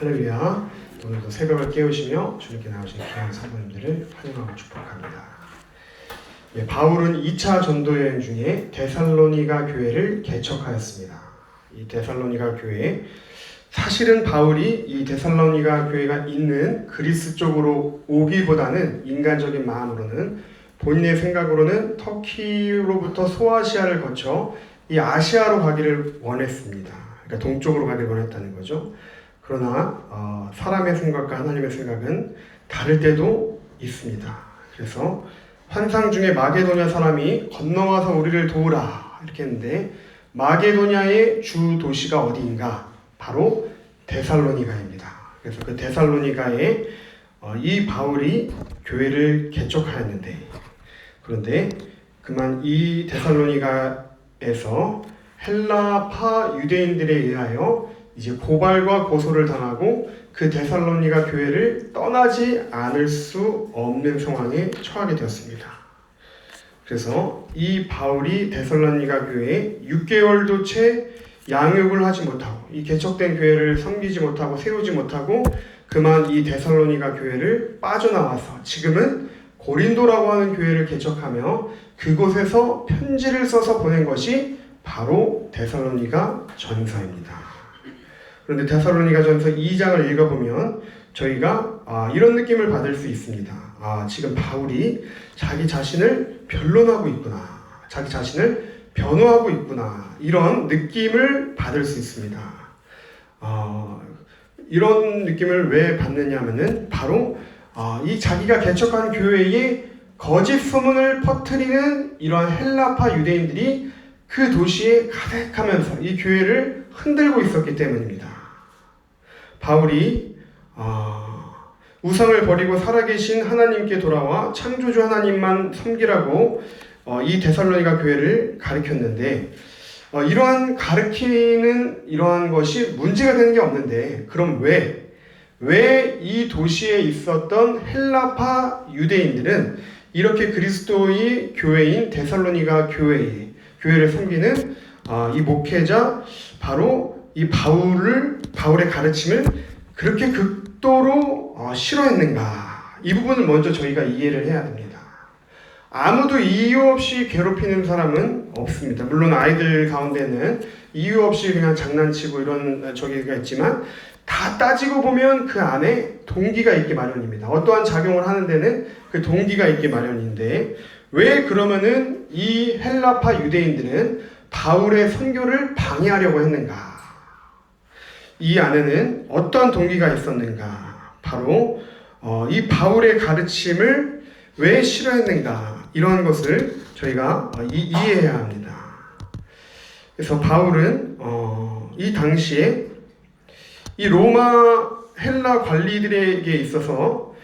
할렐루야. 오늘도 새벽을 깨우시며 주님께 나오신 귀한 사모님들을 환영하고 축복합니다. 바울은 2차 전도 여행 중에 데살로니가 교회를 개척하였습니다. 이 데살로니가 교회, 사실은 바울이 이 데살로니가 교회가 있는 그리스 쪽으로 오기보다는 인간적인 마음으로는, 본인의 생각으로는 터키로부터 소아시아를 거쳐 이 아시아로 가기를 원했습니다. 그러니까 동쪽으로 가기를 원했다는 거죠. 그러나 사람의 생각과 하나님의 생각은 다를 때도 있습니다. 그래서 환상 중에 마게도냐 사람이 건너와서 우리를 도우라 이렇게 했는데, 마게도냐의 주 도시가 어디인가? 바로 데살로니가입니다. 그래서 그 데살로니가에 이 바울이 교회를 개척하였는데, 그런데 그만 이 데살로니가에서 헬라파 유대인들에 의하여 이제 고발과 고소를 당하고 그 데살로니가 교회를 떠나지 않을 수 없는 상황에 처하게 되었습니다. 그래서 이 바울이 데살로니가 교회에 6개월도 채 양육을 하지 못하고, 이 개척된 교회를 섬기지 못하고 세우지 못하고 그만 이 데살로니가 교회를 빠져나와서 지금은 고린도라고 하는 교회를 개척하며 그곳에서 편지를 써서 보낸 것이 바로 데살로니가 전서입니다. 그런데 데살로니가 전서 2장을 읽어보면 저희가 이런 느낌을 받을 수 있습니다. 지금 바울이 자기 자신을 변론하고 있구나, 자기 자신을 변호하고 있구나, 이런 느낌을 받을 수 있습니다. 이런 느낌을 왜 받느냐 하면은 바로 이 자기가 개척한 교회에 거짓 소문을 퍼뜨리는 이러한 헬라파 유대인들이 그 도시에 가득하면서 이 교회를 흔들고 있었기 때문입니다. 바울이 우상을 버리고 살아계신 하나님께 돌아와 창조주 하나님만 섬기라고 이 데살로니가 교회를 가르쳤는데, 이러한 가르치는 이러한 것이 문제가 되는 게 없는데, 그럼 왜 이 도시에 있었던 헬라파 유대인들은 이렇게 그리스도의 교회인 데살로니가 교회를 섬기는 이 목회자, 바로 이 바울의 가르침을 그렇게 극도로 싫어했는가? 이 부분을 먼저 저희가 이해를 해야 됩니다. 아무도 이유 없이 괴롭히는 사람은 없습니다. 물론 아이들 가운데는 이유 없이 그냥 장난치고 이런 저기가 있지만, 다 따지고 보면 그 안에 동기가 있기 마련입니다. 어떠한 작용을 하는 데는 그 동기가 있기 마련인데, 왜 그러면은 이 헬라파 유대인들은 바울의 선교를 방해하려고 했는가? 이 안에는 어떠한 동기가 있었는가? 바로 이 바울의 가르침을 왜 싫어했는가? 이러한 것을 저희가 이해해야 합니다. 그래서 바울은 이 당시에 이 로마 헬라 관리들에게 있어서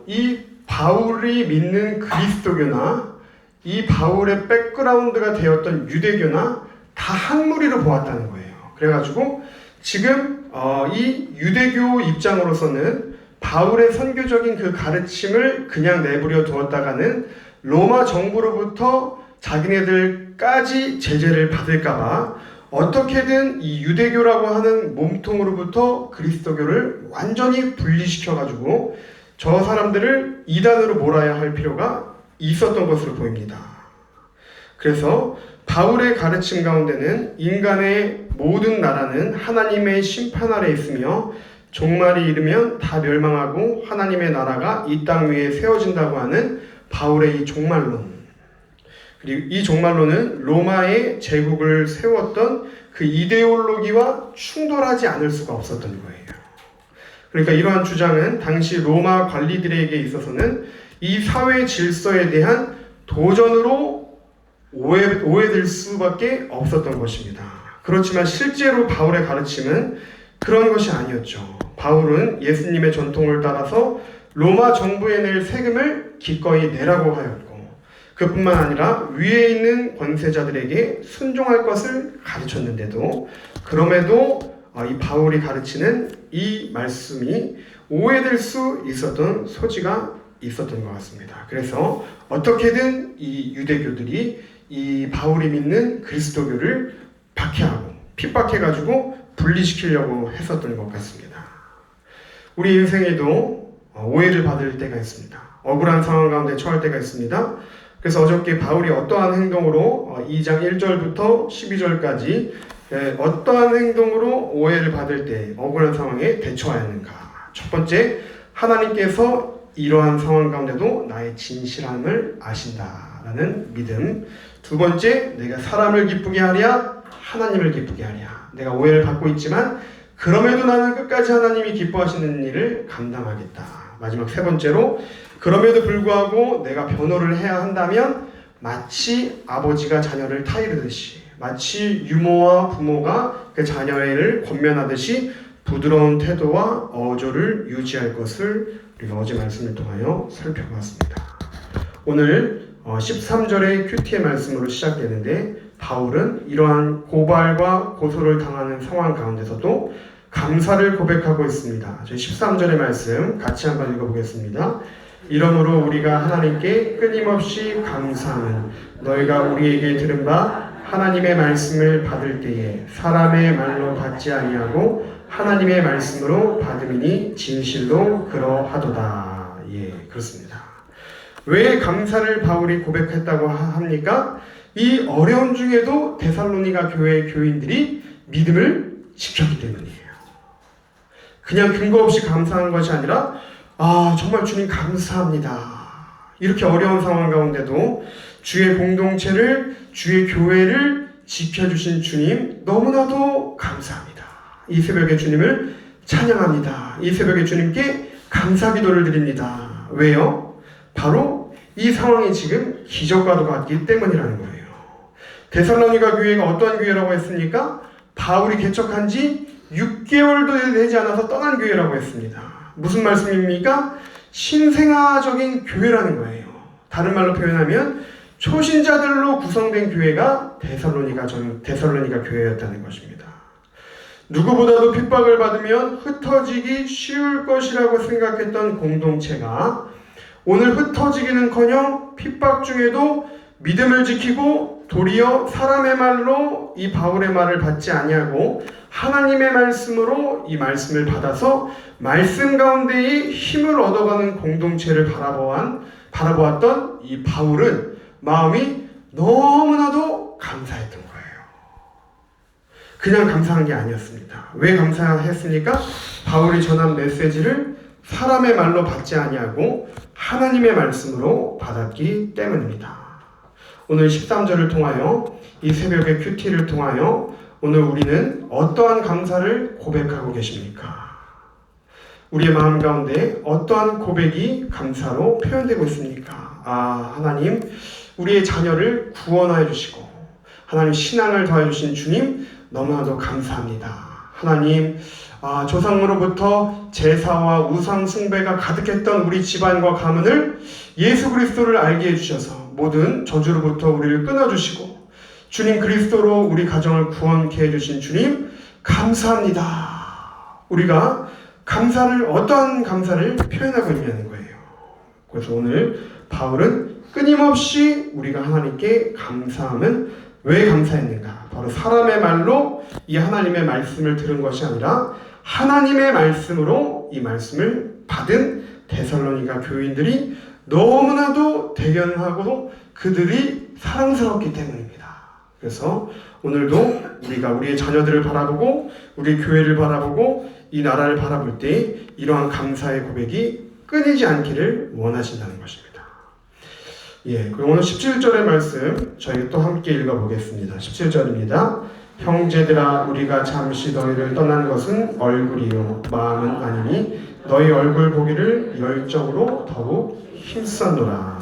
이 바울이 믿는 그리스도교나 이 바울의 백그라운드가 되었던 유대교나 다 한 무리로 보았다는 거예요. 그래가지고 지금 이 유대교 입장으로서는 바울의 선교적인 그 가르침을 그냥 내버려 두었다가는 로마 정부로부터 자기네들까지 제재를 받을까봐 어떻게든 이 유대교라고 하는 몸통으로부터 그리스도교를 완전히 분리시켜가지고 저 사람들을 이단으로 몰아야 할 필요가 있었던 것으로 보입니다. 그래서 바울의 가르침 가운데는 인간의 모든 나라는 하나님의 심판 아래 있으며 종말이 이르면 다 멸망하고 하나님의 나라가 이 땅 위에 세워진다고 하는 바울의 이 종말론, 그리고 이 종말론은 로마의 제국을 세웠던 그 이데올로기와 충돌하지 않을 수가 없었던 거예요. 그러니까 이러한 주장은 당시 로마 관리들에게 있어서는 이 사회 질서에 대한 도전으로 오해될 수밖에 없었던 것입니다. 그렇지만 실제로 바울의 가르침은 그런 것이 아니었죠. 바울은 예수님의 전통을 따라서 로마 정부에 낼 세금을 기꺼이 내라고 하였고, 그뿐만 아니라 위에 있는 권세자들에게 순종할 것을 가르쳤는데도, 그럼에도 이 바울이 가르치는 이 말씀이 오해될 수 있었던 소지가 있었던 것 같습니다. 그래서 어떻게든 이 유대교들이 이 바울이 믿는 그리스도교를 박해하고 핍박해가지고 분리시키려고 했었던 것 같습니다. 우리 인생에도 오해를 받을 때가 있습니다. 억울한 상황 가운데 처할 때가 있습니다. 그래서 어저께 바울이 어떠한 행동으로 2장 1절부터 12절까지 어떠한 행동으로 오해를 받을 때 억울한 상황에 대처하였는가. 첫 번째, 하나님께서 이러한 상황 가운데도 나의 진실함을 아신다라는 믿음. 두 번째, 내가 사람을 기쁘게 하랴 하나님을 기쁘게 하랴. 내가 오해를 받고 있지만 그럼에도 나는 끝까지 하나님이 기뻐하시는 일을 감당하겠다. 마지막 세 번째로, 그럼에도 불구하고 내가 변호를 해야 한다면 마치 아버지가 자녀를 타이르듯이, 마치 유모와 부모가 그 자녀를 권면하듯이 부드러운 태도와 어조를 유지할 것을 우리가 어제 말씀을 통하여 살펴봤습니다. 오늘 13절의 큐티의 말씀으로 시작되는데, 바울은 이러한 고발과 고소를 당하는 상황 가운데서도 감사를 고백하고 있습니다. 저희 13절의 말씀 같이 한번 읽어보겠습니다. 이러므로 우리가 하나님께 끊임없이 감사하는 너희가 우리에게 들은 바 하나님의 말씀을 받을 때에 사람의 말로 받지 아니하고 하나님의 말씀으로 받음이니 진실로 그러하도다. 예, 그렇습니다. 왜 감사를 바울이 고백했다고 합니까? 이 어려운 중에도 데살로니가 교회 교인들이 믿음을 지켰기 때문이에요. 그냥 근거 없이 감사한 것이 아니라 정말 주님 감사합니다. 이렇게 어려운 상황 가운데도 주의 공동체를, 주의 교회를 지켜주신 주님 너무나도 감사합니다. 이 새벽에 주님을 찬양합니다. 이 새벽에 주님께 감사 기도를 드립니다. 왜요? 바로 이 상황이 지금 기적과도 같기 때문이라는 거예요. 데살로니가 교회가 어떤 교회라고 했습니까? 바울이 개척한 지 6개월도 되지 않아서 떠난 교회라고 했습니다. 무슨 말씀입니까? 신생아적인 교회라는 거예요. 다른 말로 표현하면 초신자들로 구성된 교회가 데살로니가 교회였다는 것입니다. 누구보다도 핍박을 받으면 흩어지기 쉬울 것이라고 생각했던 공동체가 오늘 흩어지기는커녕 핍박 중에도 믿음을 지키고 도리어 사람의 말로 이 바울의 말을 받지 아니하고 하나님의 말씀으로 이 말씀을 받아서 말씀 가운데의 힘을 얻어가는 공동체를 바라보았던 이 바울은 마음이 너무나도 감사했던 거예요. 그냥 감사한 게 아니었습니다. 왜 감사했습니까? 바울이 전한 메시지를 사람의 말로 받지 아니하고 하나님의 말씀으로 받았기 때문입니다. 오늘 13절을 통하여, 이 새벽의 큐티를 통하여 오늘 우리는 어떠한 감사를 고백하고 계십니까? 우리의 마음 가운데 어떠한 고백이 감사로 표현되고 있습니까? 하나님, 우리의 자녀를 구원하여 주시고 하나님 신앙을 더해 주신 주님 너무나도 감사합니다. 하나님, 조상으로부터 제사와 우상 숭배가 가득했던 우리 집안과 가문을 예수 그리스도를 알게 해주셔서 모든 저주로부터 우리를 끊어주시고 주님 그리스도로 우리 가정을 구원케 해주신 주님 감사합니다. 우리가 감사를, 어떠한 감사를 표현하고 있냐는 거예요. 그래서 오늘 바울은 끊임없이 우리가 하나님께 감사함은 왜 감사했는가? 바로 사람의 말로 이 하나님의 말씀을 들은 것이 아니라 하나님의 말씀으로 이 말씀을 받은 데살로니가 교인들이 너무나도 대견하고 그들이 사랑스럽기 때문입니다. 그래서 오늘도 우리가 우리의 자녀들을 바라보고 우리 교회를 바라보고 이 나라를 바라볼 때 이러한 감사의 고백이 끊이지 않기를 원하신다는 것입니다. 그리고 오늘 17절의 말씀 저희 또 함께 읽어보겠습니다. 17절입니다. 형제들아, 우리가 잠시 너희를 떠난 것은 얼굴이요 마음은 아니니 너희 얼굴 보기를 열정으로 더욱 힘썼노라.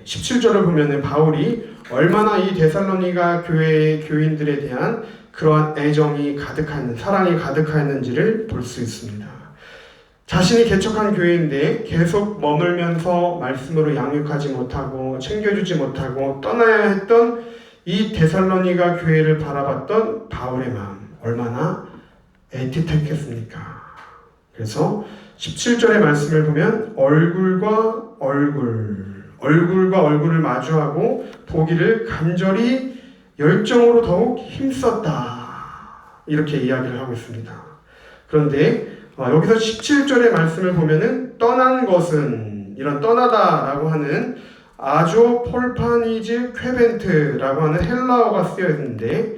17절을 보면은 바울이 얼마나 이 데살로니가 교회의 교인들에 대한 그러한 애정이 가득한, 사랑이 가득했는지를 볼 수 있습니다. 자신이 개척한 교회인데 계속 머물면서 말씀으로 양육하지 못하고 챙겨주지 못하고 떠나야 했던 이 데살로니가 교회를 바라봤던 바울의 마음 얼마나 애틋했겠습니까? 그래서 17절의 말씀을 보면 얼굴과 얼굴을 마주하고 보기를 간절히 열정으로 더욱 힘썼다, 이렇게 이야기를 하고 있습니다. 그런데 여기서 17절의 말씀을 보면은 떠난 것은, 이런 떠나다라고 하는 아조 폴파니즈 쾌벤트라고 하는 헬라어가 쓰여 있는데,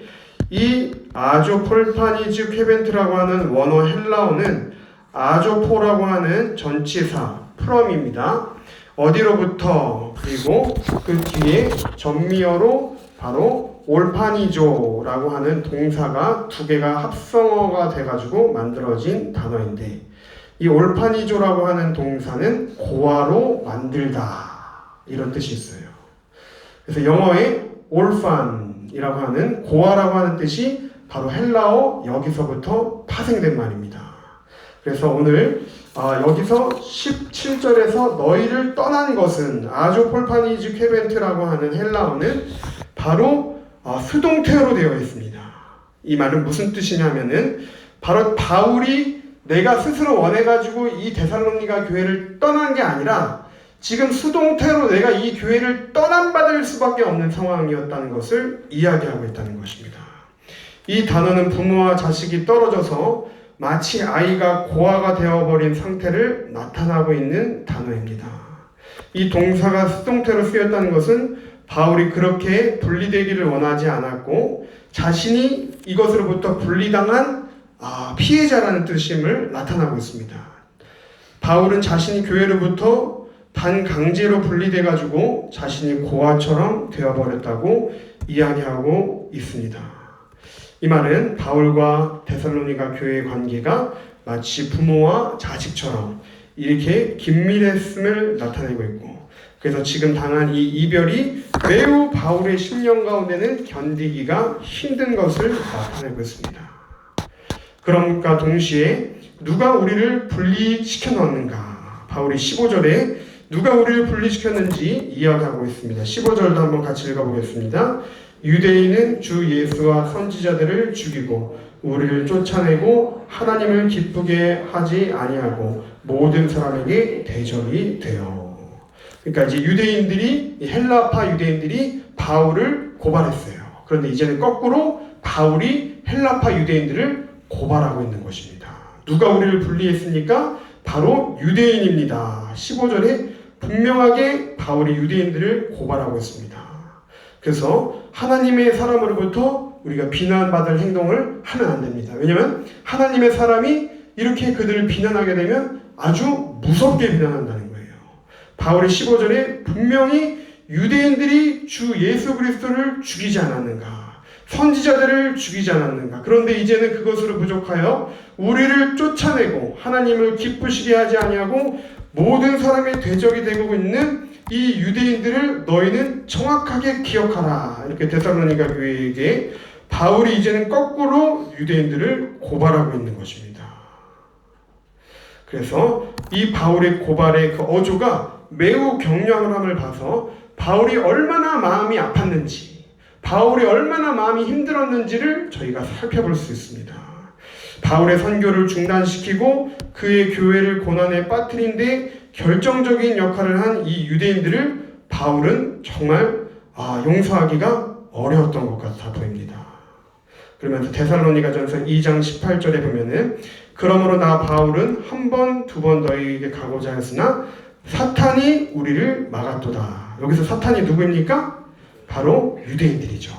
이 아조 폴파니즈 쾌벤트라고 하는 원어 헬라어는 아조포라고 하는 전치사 프롬입니다. 어디로부터, 그리고 그 뒤에 전미어로 바로 올파니조라고 하는 동사가 두 개가 합성어가 돼가지고 만들어진 단어인데, 이 올파니조라고 하는 동사는 고아로 만들다, 이런 뜻이 있어요. 그래서 영어의 올판이라고 하는 고아라고 하는 뜻이 바로 헬라어 여기서부터 파생된 말입니다. 그래서 오늘 여기서 17절에서 너희를 떠난 것은 아조 폴파니즈 쾌벤트라고 하는 헬라어는 바로 수동태로 되어 있습니다. 이 말은 무슨 뜻이냐면은 바로 바울이 내가 스스로 원해가지고 이 데살로니가 교회를 떠난 게 아니라 지금 수동태로 내가 이 교회를 떠남받을 수밖에 없는 상황이었다는 것을 이야기하고 있다는 것입니다. 이 단어는 부모와 자식이 떨어져서 마치 아이가 고아가 되어버린 상태를 나타나고 있는 단어입니다. 이 동사가 수동태로 쓰였다는 것은 바울이 그렇게 분리되기를 원하지 않았고 자신이 이것으로부터 분리당한 피해자라는 뜻임을 나타나고 있습니다. 바울은 자신이 교회로부터 반강제로 분리돼가지고 자신이 고아처럼 되어버렸다고 이야기하고 있습니다. 이 말은 바울과 데살로니가 교회의 관계가 마치 부모와 자식처럼 이렇게 긴밀했음을 나타내고 있고, 그래서 지금 당한 이 이별이 매우 바울의 심령 가운데는 견디기가 힘든 것을 나타내고 있습니다. 그럼과 동시에 누가 우리를 분리시켜 놓았는가? 바울이 15절에 누가 우리를 분리시켰는지 이야기하고 있습니다. 15절도 한번 같이 읽어보겠습니다. 유대인은 주 예수와 선지자들을 죽이고 우리를 쫓아내고 하나님을 기쁘게 하지 아니하고 모든 사람에게 대적이 되어. 그러니까 이제 유대인들이, 헬라파 유대인들이 바울을 고발했어요. 그런데 이제는 거꾸로 바울이 헬라파 유대인들을 고발하고 있는 것입니다. 누가 우리를 분리했습니까? 바로 유대인입니다. 15절에 분명하게 바울이 유대인들을 고발하고 있습니다. 그래서 하나님의 사람으로부터 우리가 비난받을 행동을 하면 안 됩니다. 왜냐하면 하나님의 사람이 이렇게 그들을 비난하게 되면 아주 무섭게 비난한다는 거예요. 바울이 15절에 분명히 유대인들이 주 예수 그리스도를 죽이지 않았는가, 선지자들을 죽이지 않았는가. 그런데 이제는 그것으로 부족하여 우리를 쫓아내고 하나님을 기쁘시게 하지 아니하고 모든 사람의 대적이 되고 있는 이 유대인들을 너희는 정확하게 기억하라. 이렇게 데살로니가 교회에게 바울이 이제는 거꾸로 유대인들을 고발하고 있는 것입니다. 그래서 이 바울의 고발의 그 어조가 매우 격렬함을 봐서 바울이 얼마나 마음이 아팠는지, 바울이 얼마나 마음이 힘들었는지를 저희가 살펴볼 수 있습니다. 바울의 선교를 중단시키고 그의 교회를 고난에 빠뜨린 데 결정적인 역할을 한 이 유대인들을 바울은 정말 용서하기가 어려웠던 것 같아 보입니다. 그러면서 데살로니가전서 2장 18절에 보면은 그러므로 나 바울은 한 번, 두 번 너희에게 가고자 했으나 사탄이 우리를 막았도다. 여기서 사탄이 누구입니까? 바로 유대인들이죠.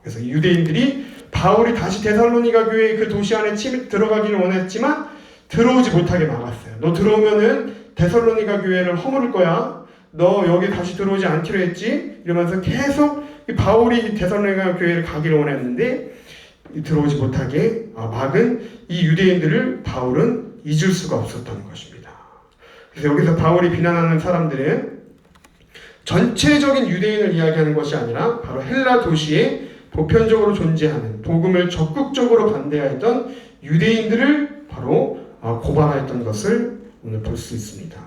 그래서 유대인들이 바울이 다시 데살로니가 교회의 그 도시 안에 들어가기를 원했지만 들어오지 못하게 막았어요. 너 들어오면은 데살로니가 교회를 허물을 거야. 너 여기 다시 들어오지 않기로 했지? 이러면서 계속 바울이 데살로니가 교회를 가기를 원했는데 들어오지 못하게 막은 이 유대인들을 바울은 잊을 수가 없었던 것입니다. 그래서 여기서 바울이 비난하는 사람들은 전체적인 유대인을 이야기하는 것이 아니라 바로 헬라 도시에 보편적으로 존재하는 복음을 적극적으로 반대하였던 유대인들을 바로 고발하였던 것을 오늘 볼 수 있습니다.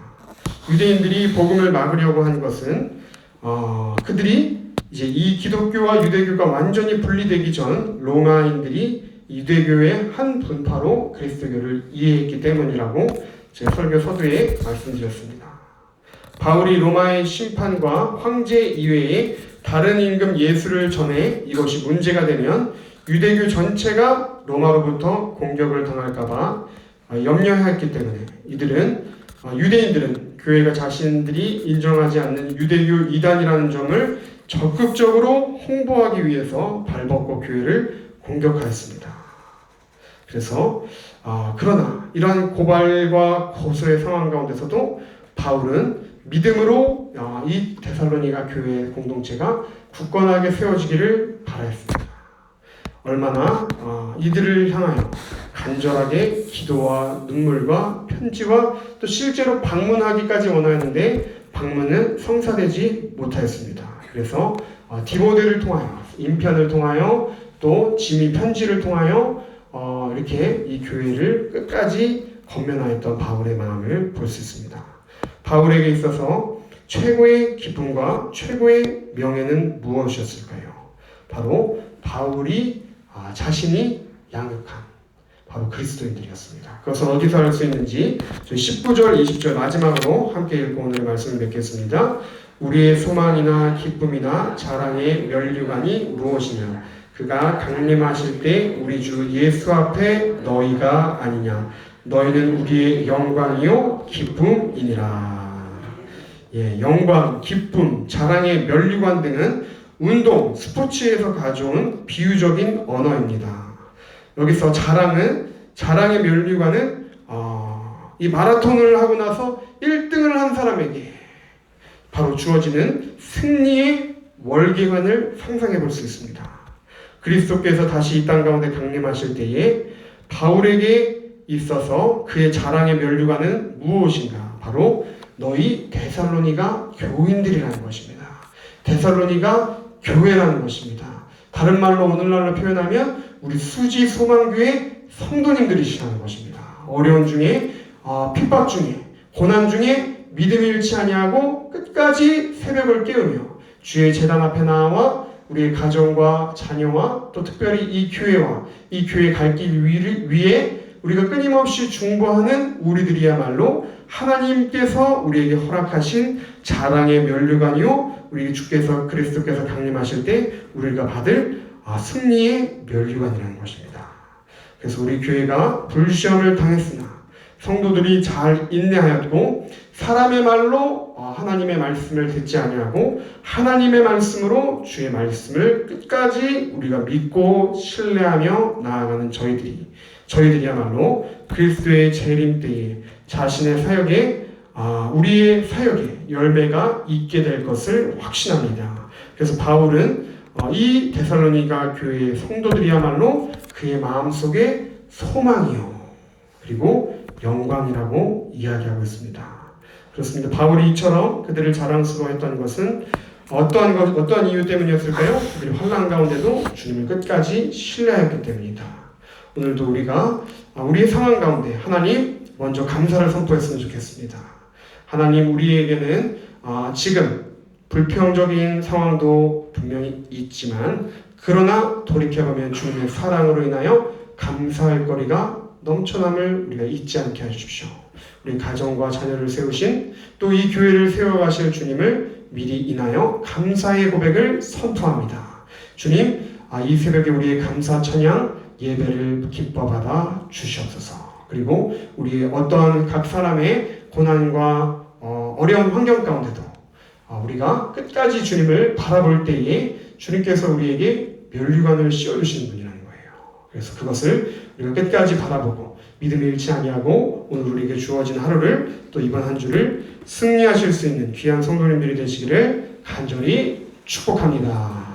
유대인들이 복음을 막으려고 한 것은 그들이 이제 이 기독교와 유대교가 완전히 분리되기 전 로마인들이 유대교의 한 분파로 그리스도교를 이해했기 때문이라고 제 설교 서두에 말씀드렸습니다. 바울이 로마의 심판과 황제 이외에 다른 임금 예수를 전해 이것이 문제가 되면 유대교 전체가 로마로부터 공격을 당할까봐 염려했기 때문에 이들은 유대인들은 교회가 자신들이 인정하지 않는 유대교 이단이라는 점을 적극적으로 홍보하기 위해서 발벗고 교회를 공격하였습니다. 그래서 그러나 이러한 고발과 고소의 상황 가운데서도 바울은 믿음으로 이 데살로니가 교회 공동체가 굳건하게 세워지기를 바라였습니다. 얼마나 이들을 향하여 간절하게 기도와 눈물과 편지와 또 실제로 방문하기까지 원하였는데 방문은 성사되지 못하였습니다. 그래서 디모데를 통하여, 인편을 통하여 또 지미 편지를 통하여 이렇게 이 교회를 끝까지 건면하였던 바울의 마음을 볼 수 있습니다. 바울에게 있어서 최고의 기쁨과 최고의 명예는 무엇이었을까요? 바로 바울이 자신이 양육한 바로 그리스도인들이었습니다. 그것을 어디서 알 수 있는지 19절, 20절 마지막으로 함께 읽고 오늘 말씀을 맺겠습니다. 우리의 소망이나 기쁨이나 자랑의 면류관이 무엇이냐? 그가 강림하실 때 우리 주 예수 앞에 너희가 아니냐? 너희는 우리의 영광이요 기쁨이니라. 영광, 기쁨, 자랑의 면류관 등은 운동, 스포츠에서 가져온 비유적인 언어입니다. 여기서 자랑의 면류관은 이 마라톤을 하고 나서 1등을 한 사람에게 바로 주어지는 승리의 월계관을 상상해 볼 수 있습니다. 그리스도께서 다시 이 땅 가운데 강림하실 때에 바울에게 있어서 그의 자랑의 면류관은 무엇인가? 바로 너희 데살로니가 교인들이라는 것입니다. 데살로니가 교회라는 것입니다. 다른 말로 오늘날로 표현하면 우리 수지 소망교회 성도님들이시라는 것입니다. 어려운 중에 핍박 중에 고난 중에 믿음이 잃지 아니하고 끝까지 새벽을 깨우며 주의 제단 앞에 나와 우리의 가정과 자녀와 또 특별히 이 교회와 이 교회 갈 길 위에 우리가 끊임없이 중보하는 우리들이야말로 하나님께서 우리에게 허락하신 자랑의 면류관이요 우리 주께서 그리스도께서 강림하실 때 우리가 받을 승리의 면류관이라는 것입니다. 그래서 우리 교회가 불시험을 당했으나 성도들이 잘 인내하였고 사람의 말로 하나님의 말씀을 듣지 아니하고 하나님의 말씀으로 주의 말씀을 끝까지 우리가 믿고 신뢰하며 나아가는 저희들이야말로 그리스도의 재림 때에 자신의 사역에 우리의 사역에 열매가 있게 될 것을 확신합니다. 그래서 바울은 이 데살로니가 교회의 성도들이야말로 그의 마음속에 소망이요 그리고 영광이라고 이야기하고 있습니다. 그렇습니다. 바울이 이처럼 그들을 자랑스러워했던 것은 어떠한 이유 때문이었을까요? 그들이 환난 가운데도 주님을 끝까지 신뢰하였기 때문이다. 오늘도 우리가 우리의 상황 가운데 하나님 먼저 감사를 선포했으면 좋겠습니다. 하나님 우리에게는 지금 불평적인 상황도 분명히 있지만 그러나 돌이켜보면 주님의 사랑으로 인하여 감사할 거리가 넘쳐남을 우리가 잊지 않게 해주십시오. 우리 가정과 자녀를 세우신 또 이 교회를 세워가실 주님을 미리 인하여 감사의 고백을 선포합니다. 주님, 이 새벽에 우리의 감사 찬양 예배를 기뻐 받아 주시옵소서. 그리고 우리의 어떠한 각 사람의 고난과 어려운 환경 가운데도 우리가 끝까지 주님을 바라볼 때에 주님께서 우리에게 면류관을 씌워주시는 분이라는 거예요. 그래서 그것을 우리가 끝까지 바라보고 믿음을 잃지 아니하고 오늘 우리에게 주어진 하루를 또 이번 한 주를 승리하실 수 있는 귀한 성도님들이 되시기를 간절히 축복합니다.